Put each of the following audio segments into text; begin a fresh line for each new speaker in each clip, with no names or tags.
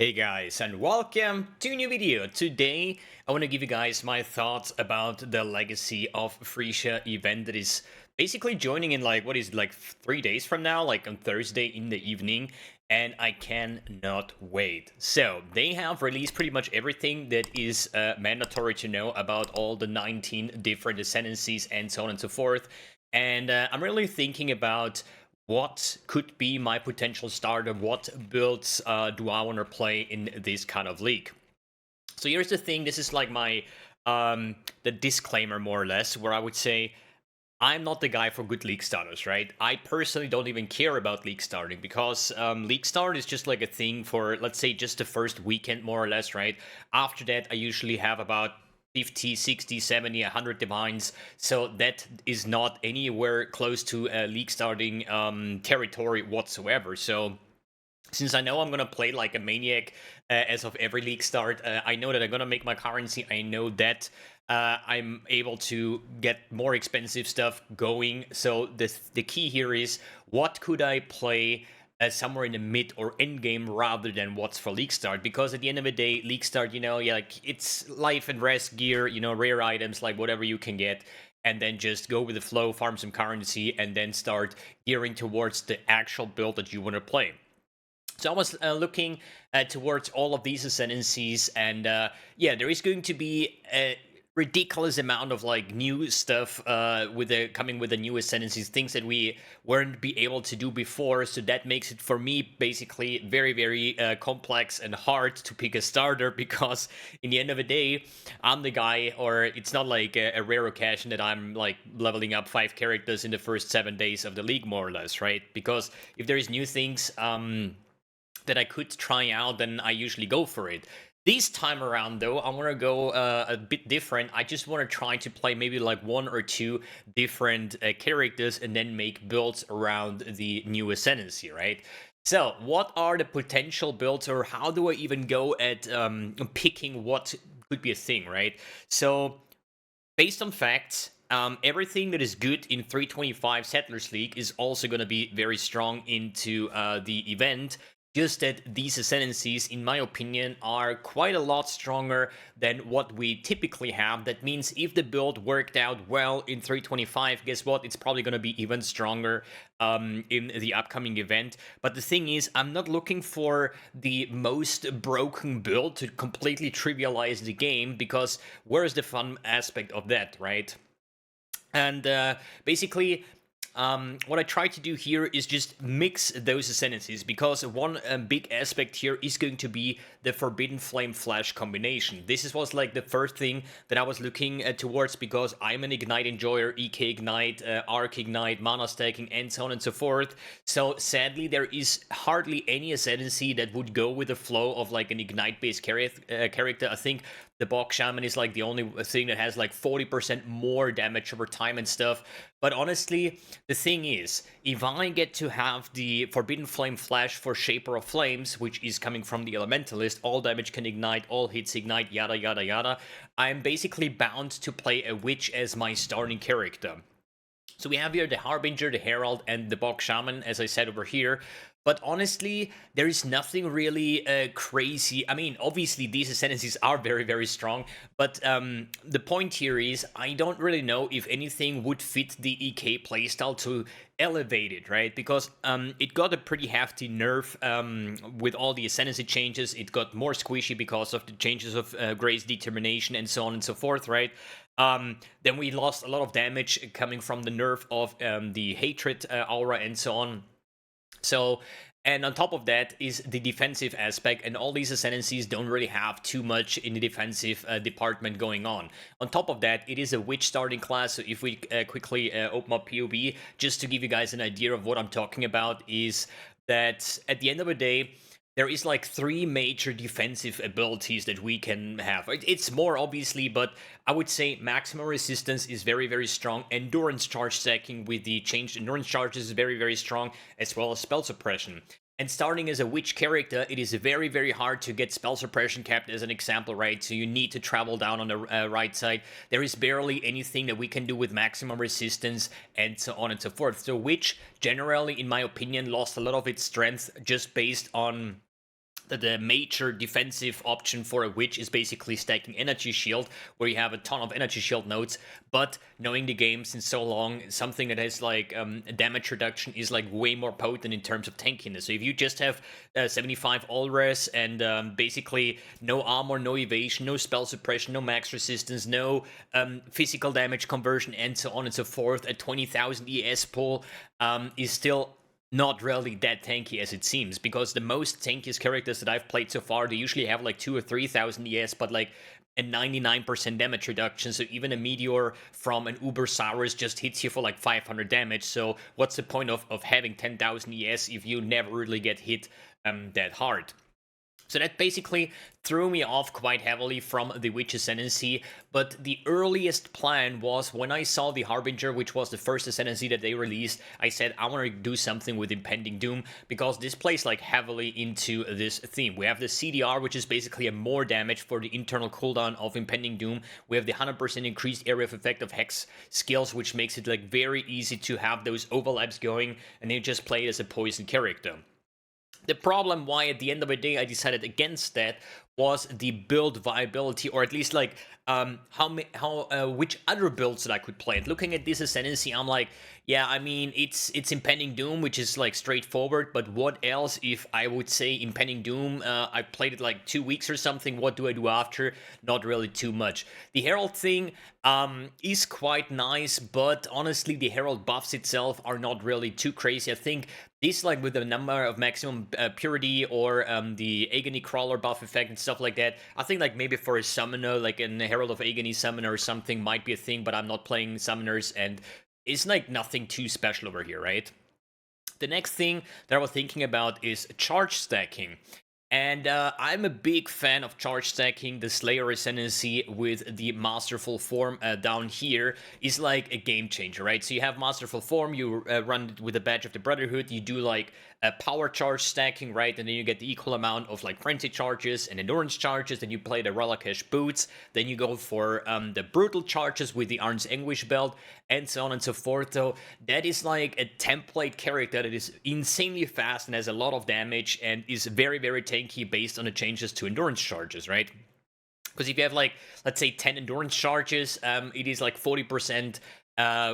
Hey guys, and welcome to a new video. Today I want to give you guys my thoughts about the legacy of Phrecia Event that is basically joining in like 3 days from now, like on Thursday in the evening, and I cannot wait. So they have released pretty much everything that is mandatory to know about all the 19 different ascendancies and so on and so forth. And I'm really thinking about what could be my potential starter, what builds do I want to play in this kind of league. So here's the thing, this is like my the disclaimer more or less, where I would say I'm not the guy for good league starters, right? I personally don't even care about league starting because league start is just like a thing for, let's say, just the first weekend more or less, right? After that I usually have about 50, 60, 70, 100 divines, so that is not anywhere close to a league starting territory whatsoever. So since I know I'm gonna play like a maniac as of every league start, I know that I'm gonna make my currency. I know that I'm able to get more expensive stuff going. So the key here is, what could I play somewhere in the mid or end game rather than what's for league start? Because at the end of the day, league start, yeah, like it's life and rest gear, rare items, like whatever you can get, and then just go with the flow, farm some currency, and then start gearing towards the actual build that you want to play. So I was looking towards all of these ascendancies, and yeah, there is going to be a ridiculous amount of like new stuff with the coming with the new ascendancies, things that we weren't be able to do before. So that makes it for me basically very, very complex and hard to pick a starter, because in the end of the day, I'm the guy, or it's not like a rare occasion that I'm like leveling up 5 characters in the first 7 days of the league, more or less, right? Because if there is new things that I could try out, then I usually go for it. This time around, though, I want to go a bit different. I just want to try to play maybe like 1 or 2 different characters and then make builds around the new ascendancy, right? So, what are the potential builds, or how do I even go at picking what could be a thing, right? So, based on facts, everything that is good in 325 Settlers League is also going to be very strong into the event. Just that these ascendancies, in my opinion, are quite a lot stronger than what we typically have. That means if the build worked out well in 325, guess what? It's probably going to be even stronger in the upcoming event. But the thing is, I'm not looking for the most broken build to completely trivialize the game, because where's the fun aspect of that, right? And basically, what I try to do here is just mix those ascendancies, because one big aspect here is going to be the Forbidden Flame Flash combination. This was like the first thing that I was looking towards, because I'm an Ignite enjoyer, EK Ignite, Arc Ignite, mana stacking, and so on and so forth. So sadly, there is hardly any ascendancy that would go with the flow of like an Ignite-based character. I think the Bog Shaman is like the only thing that has like 40% more damage over time and stuff. But honestly, the thing is, if I get to have the Forbidden Flame Flash for Shaper of Flames, which is coming from the Elementalist, all damage can ignite, all hits ignite, yada yada yada, I'm basically bound to play a Witch as my starting character. So we have here the Harbinger, the Herald, and the Bog Shaman, as I said over here. But honestly, there is nothing really crazy. I mean, obviously, these ascendancies are very, very strong. But the point here is, I don't really know if anything would fit the EK playstyle to elevate it, right? Because it got a pretty hefty nerf with all the ascendancy changes. It got more squishy because of the changes of Gray's determination and so on and so forth, right? Then we lost a lot of damage coming from the nerf of the hatred aura and so on. So, and on top of that is the defensive aspect, and all these ascendancies don't really have too much in the defensive department going on. On top of that, it is a witch starting class, so if we quickly open up POB, just to give you guys an idea of what I'm talking about, is that at the end of the day, there is like 3 major defensive abilities that we can have. It's more obviously, but I would say maximum resistance is very, very strong. Endurance charge stacking with the changed endurance charges is very, very strong, as well as spell suppression. And starting as a witch character, it is very, very hard to get spell suppression capped, as an example, right? So you need to travel down on the right side. There is barely anything that we can do with maximum resistance, and so on and so forth. So witch, generally, in my opinion, lost a lot of its strength just based on the major defensive option for a witch is basically stacking energy shield, where you have a ton of energy shield nodes. But knowing the game since so long, something that has like damage reduction is like way more potent in terms of tankiness. So if you just have 75 all res and basically no armor, no evasion, no spell suppression, no max resistance, no physical damage conversion, and so on and so forth, a 20,000 ES pull is still not really that tanky as it seems, because the most tankiest characters that I've played so far, they usually have like 2 or 3,000 ES, but like a 99% damage reduction. So even a meteor from an Uber Saurus just hits you for like 500 damage. So what's the point of having 10,000 ES if you never really get hit that hard? So that basically threw me off quite heavily from the Witch Ascendancy, but the earliest plan was when I saw the Harbinger, which was the first Ascendancy that they released, I said I want to do something with Impending Doom, because this plays like heavily into this theme. We have the CDR, which is basically a more damage for the internal cooldown of Impending Doom. We have the 100% increased area of effect of Hex skills, which makes it like very easy to have those overlaps going, and you just play it as a poison character. The problem why at the end of the day I decided against that was the build viability, or at least like which other builds that I could play. And looking at this Ascendancy, I'm like, yeah, I mean, it's Impending Doom, which is like straightforward, but what else if I would say Impending Doom, I played it like 2 weeks or something, what do I do after? Not really too much. The Herald thing is quite nice, but honestly the Herald buffs itself are not really too crazy. I think this, like with the number of maximum purity or the Agony Crawler buff effect and stuff like that, I think like maybe for a summoner, like an Herald of Agony summoner or something might be a thing, but I'm not playing summoners, and it's like nothing too special over here, right? The next thing that I was thinking about is charge stacking. And I'm a big fan of charge stacking. The Slayer Ascendancy with the Masterful Form down here is like a game changer, right? So you have Masterful Form, you run it with the Badge of the Brotherhood, you do like power charge stacking, right? And then you get the equal amount of like frenzy charges and endurance charges. Then you play the Relakesh boots. Then you go for the brutal charges with the Arn's Anguish belt, and so on and so forth. So that is like a template character that is insanely fast and has a lot of damage and is very, very tanky based on the changes to endurance charges, right? Because if you have like, let's say 10 endurance charges, it is like 40%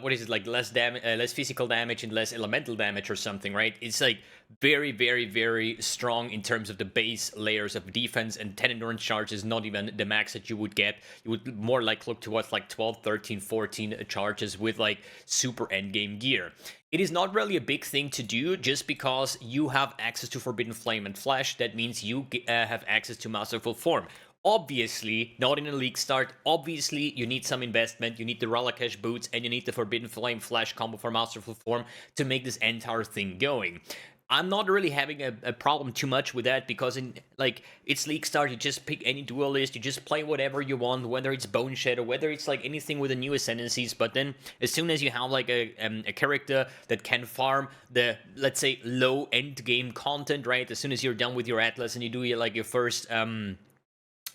what is it, like less physical damage and less elemental damage or something, right? It's like very, very, very strong in terms of the base layers of defense, and 10 endurance charges is not even the max that you would get. You would more like look towards like 12, 13, 14 charges with like super endgame gear. It is not really a big thing to do just because you have access to Forbidden Flame and Flash. That means you have access to Masterful Form. Obviously, not in a league start. Obviously, you need some investment. You need the Relakesh boots, and you need the Forbidden Flame Flash combo for Masterful Form to make this entire thing going. I'm not really having a problem too much with that, because in like it's league start, you just pick any duelist, you just play whatever you want, whether it's Bone Shed or whether it's like anything with the new ascendancies. But then as soon as you have like a character that can farm the, let's say, low end game content, right? As soon as you're done with your Atlas and you do like your first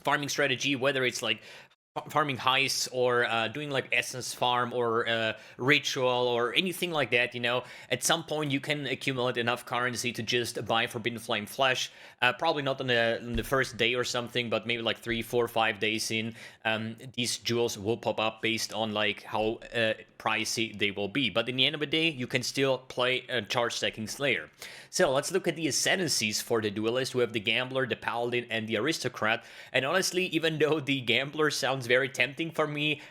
farming strategy, whether it's like farming heists or doing like essence farm or ritual or anything like that, you know, at some point you can accumulate enough currency to just buy Forbidden Flame Flash. Probably not on the first day or something, but maybe like 3, 4, 5 days in, these jewels will pop up based on like how pricey they will be. But in the end of the day, you can still play a charge stacking Slayer. So let's look at the ascendancies for the Duelist. We have the Gambler, the Paladin, and the Aristocrat. And honestly, even though the Gambler sounds very tempting for me,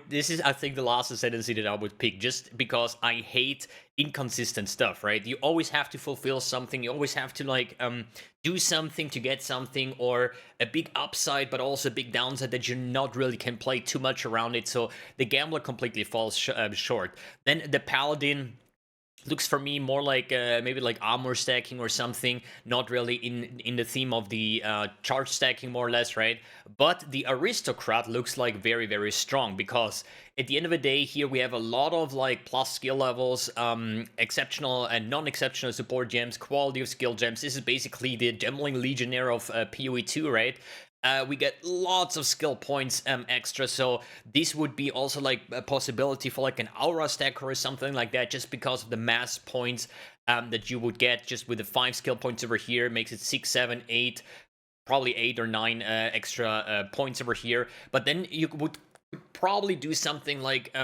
this is, I think, the last ascendancy that I would pick, just because I hate inconsistent stuff, right? You always have to fulfill something, you always have to like do something to get something, or a big upside but also a big downside that you not really can play too much around it. So the Gambler completely falls short. Then the Paladin looks for me more like maybe like armor stacking or something, not really in the theme of the charge stacking, more or less, right? But the Aristocrat looks like very, very strong, because at the end of the day here we have a lot of like plus skill levels, exceptional and non-exceptional support gems, quality of skill gems. This is basically the Gemling Legionnaire of PoE2, right? We get lots of skill points extra, so this would be also like a possibility for like an aura stacker or something like that, just because of the mass points that you would get just with the 5 skill points over here. Makes it 6, 7, 8, probably 8 or 9 extra points over here. But then you would probably do something like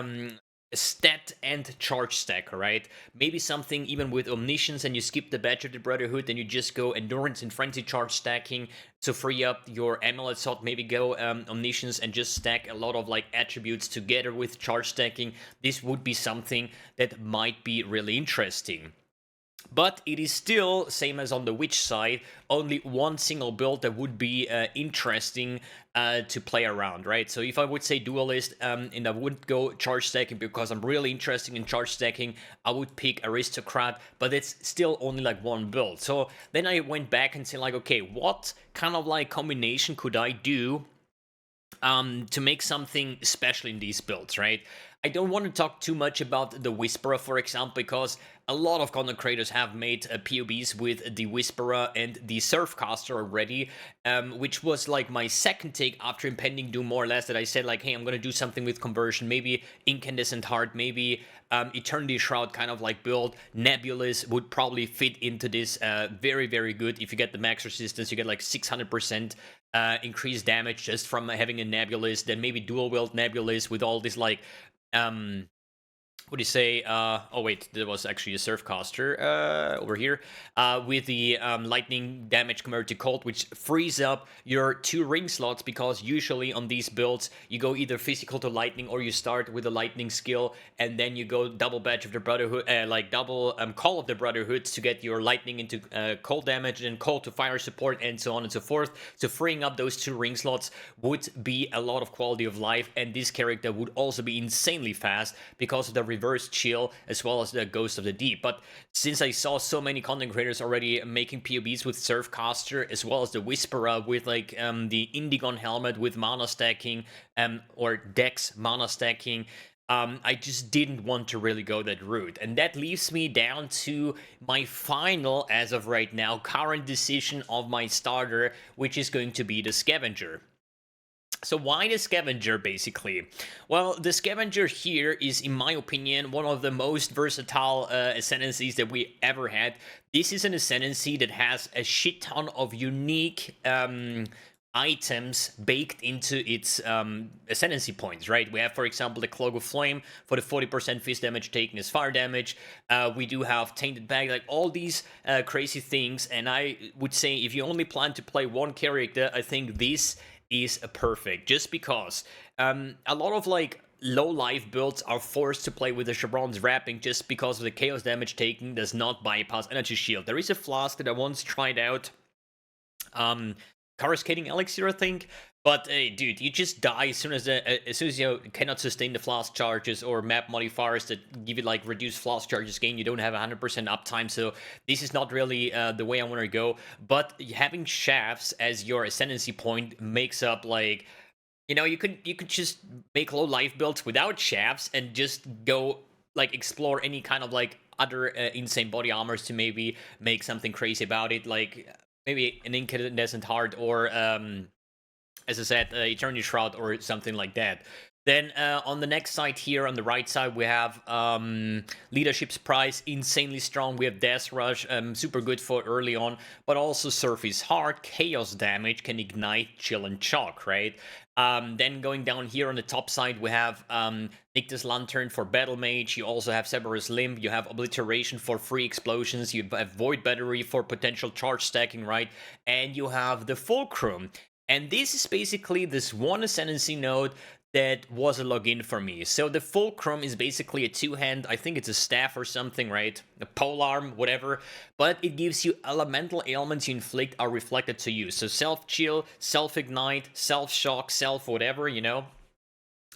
stat and charge stack, right? Maybe something even with omniscience, and you skip the badge of the Brotherhood, and you just go endurance and frenzy charge stacking to free up your amulet slot. Maybe go omniscience and just stack a lot of like attributes together with charge stacking. This would be something that might be really interesting. But it is still, same as on the witch side, only one single build that would be interesting to play around, right? So if I would say Duelist, and I would go charge stacking because I'm really interested in charge stacking, I would pick Aristocrat, but it's still only like one build. So then I went back and said like, okay, what kind of like combination could I do to make something special in these builds, right? I don't want to talk too much about the Whisperer, for example, because a lot of content creators have made POBs with the Whisperer and the Surfcaster already, which was like my second take after Impending Doom, more or less, that I said like, hey, I'm going to do something with conversion, maybe Incandescent Heart, maybe Eternity Shroud kind of like build. Nebulous would probably fit into this very, very good. If you get the max resistance, you get like 600% increased damage just from having a Nebulous. Then maybe dual wield Nebulous with all this like what do you say? Oh wait, there was actually a Surfcaster over here with the lightning damage converted to cold, which frees up your 2 ring slots, because usually on these builds you go either physical to lightning, or you start with a lightning skill and then you go double badge of the Brotherhood, like double call of the Brotherhood to get your lightning into cold damage, and cold to fire support, and so on and so forth. So freeing up those 2 ring slots would be a lot of quality of life, and this character would also be insanely fast because of the reverse chill as well as the Ghost of the Deep. But since I saw so many content creators already making POBs with Surfcaster as well as the Whisperer with like the Indigon helmet with mana stacking or Dex mana stacking, I just didn't want to really go that route. And that leaves me down to my final, as of right now, current decision of my starter, which is going to be the Scavenger. So why the Scavenger, basically? Well, the Scavenger here is, in my opinion, one of the most versatile ascendancies that we ever had. This is an ascendancy that has a shit ton of unique items baked into its ascendancy points, right? We have, for example, the Cloak of Flame for the 40% fist damage taken as fire damage. We do have Tainted Bag, like all these crazy things. And I would say if you only plan to play one character, I think this is perfect, just because a lot of like low life builds are forced to play with the Chevron's wrapping just because of the chaos damage taken does not bypass energy shield. There is a flask that I once tried out, coruscating elixir, I think. But hey, dude, you just die as soon as you cannot sustain the flask charges or map modifiers that give you like reduced flask charges gain. You don't have 100% uptime, so this is not really the way I want to go. But having shafts as your ascendancy point makes up like, you know, you could just make low life builds without shafts and just go like explore any kind of like other insane body armors to maybe make something crazy about it, like maybe an Incandescent Heart or as I said, Eternity Shroud or something like that. Then on the next side here, on the right side, we have Leadership's Prize, insanely strong. We have Death Rush, super good for early on, but also Surface Heart, Chaos Damage, can ignite, chill, and shock, right? Then going down here on the top side, we have Nyctus Lantern for Battle Mage. You also have Cerberus Limb. You have Obliteration for free explosions. You have Void Battery for potential charge stacking, right? And you have the Fulcrum. And this is basically this one ascendancy node that was a login for me. So the Fulcrum is basically a two-hand, I think it's a staff or something, right? A polearm, whatever. But it gives you elemental ailments you inflict are reflected to you. So self-chill, self-ignite, self-shock, self-whatever, you know?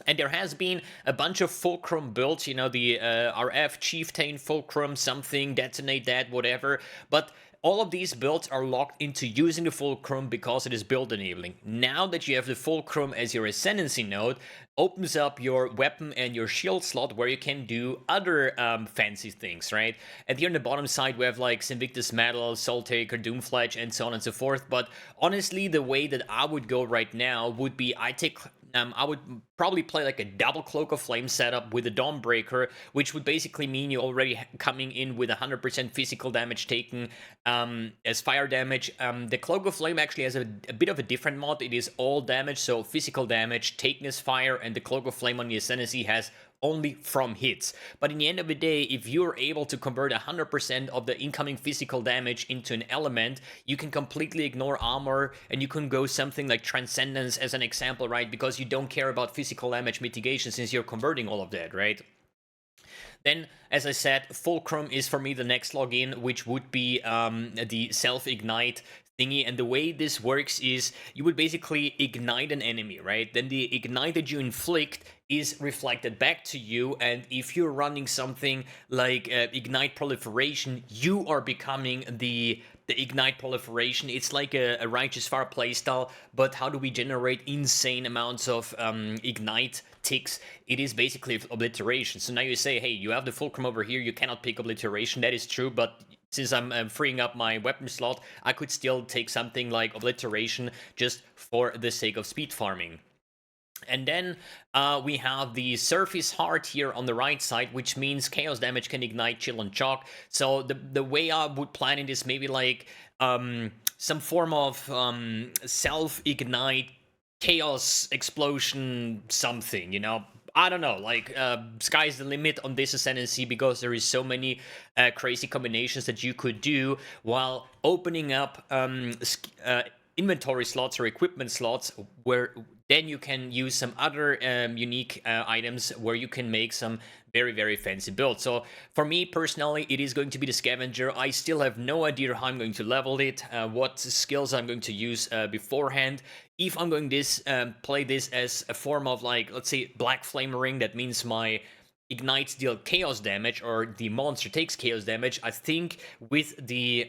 And there has been a bunch of Fulcrum builds, you know, the RF Chieftain Fulcrum, something, detonate that, whatever. But all of these builds are locked into using the Fulcrum because it is build enabling. Now that you have the Fulcrum as your Ascendancy node, opens up your weapon and your shield slot where you can do other fancy things, right? And here on the bottom side we have like Invictus Medal, Soul Taker, Doomfledge, and so on and so forth. But honestly, the way that I would go right now would be I would probably play like a double Cloak of Flame setup with a Dawnbreaker, which would basically mean you're already coming in with 100% physical damage taken as fire damage. The Cloak of Flame actually has a bit of a different mod. It is all damage, so physical damage taken as fire, and the Cloak of Flame on the Ascendancy has only from hits. But in the end of the day, if you're able to convert 100% of the incoming physical damage into an element, you can completely ignore armor, and you can go something like Transcendence as an example, right? Because you don't care about physical damage mitigation since you're converting all of that, right? Then, as I said, Fulcrum is for me the next login, which would be the self-ignite thingy. And the way this works is you would basically ignite an enemy, right? Then the ignite that you inflict is reflected back to you, and if you're running something like ignite proliferation, you are becoming the ignite proliferation. It's like a righteous fire playstyle, but how do we generate insane amounts of ignite ticks? It is basically obliteration. So now you say, hey, you have the Fulcrum over here, you cannot pick obliteration. That is true, but since I'm freeing up my weapon slot, I could still take something like obliteration just for the sake of speed farming. And then we have the Surface Heart here on the right side, which means chaos damage can ignite, chill, and shock. So the way I would plan it is maybe like some form of self-ignite, chaos explosion something, you know? I don't know, like, sky's the limit on this Ascendancy because there is so many crazy combinations that you could do while opening up inventory slots or equipment slots where then you can use some other unique items where you can make some very, very fancy builds. So for me personally, it is going to be the Scavenger. I still have no idea how I'm going to level it, what skills I'm going to use beforehand. If I'm going to play this as a form of, like, let's say Black Flame Ring, that means my ignites deal chaos damage or the monster takes chaos damage. I think with the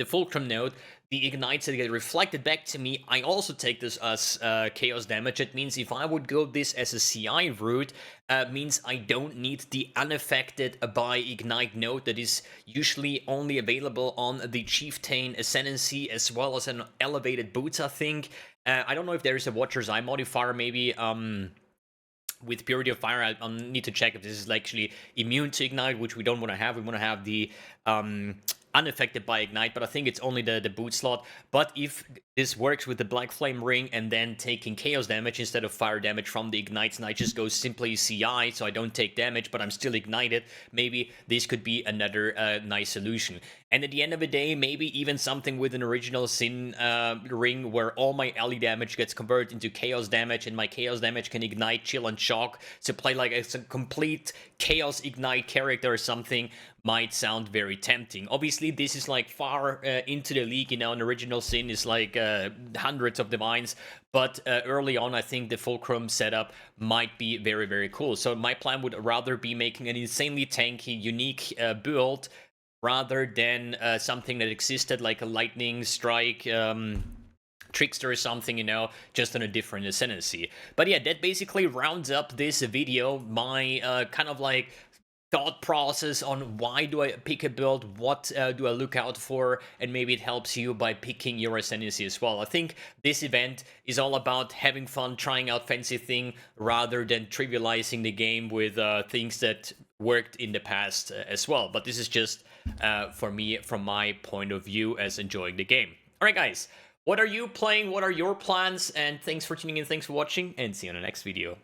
Fulcrum node, the ignites that get reflected back to me, I also take this as chaos damage. It means if I would go this as a CI route, means I don't need the unaffected by ignite node that is usually only available on the Chieftain Ascendancy as well as an elevated boots, I think. I don't know if there is a Watcher's Eye modifier, maybe with Purity of Fire. I'll need to check if this is actually immune to ignite, which we don't want to have. We want to have the unaffected by ignite, but I think it's only the boot slot. But if this works with the Black Flame Ring and then taking chaos damage instead of fire damage from the ignites, and I just go simply CI, so I don't take damage, but I'm still ignited, maybe this could be another nice solution. And at the end of the day, maybe even something with an original Sin ring where all my ally damage gets converted into chaos damage, and my chaos damage can ignite, chill, and shock. So play like a complete chaos ignite character or something might sound very tempting. Obviously, this is like far into the league, you know, an original Sin is like hundreds of divines, but early on, I think the Fulcrum setup might be very, very cool. So my plan would rather be making an insanely tanky, unique build rather than something that existed like a Lightning Strike Trickster or something, you know, just on a different ascendancy. But yeah, that basically rounds up this video, my kind of like thought process on why do I pick a build, what do I look out for, and maybe it helps you by picking your ascendancy as well. I think this event is all about having fun, trying out fancy thing, rather than trivializing the game with things that worked in the past as well. But this is just for me, from my point of view, as enjoying the game. Alright guys, what are you playing? What are your plans? And thanks for tuning in, thanks for watching, and see you in the next video.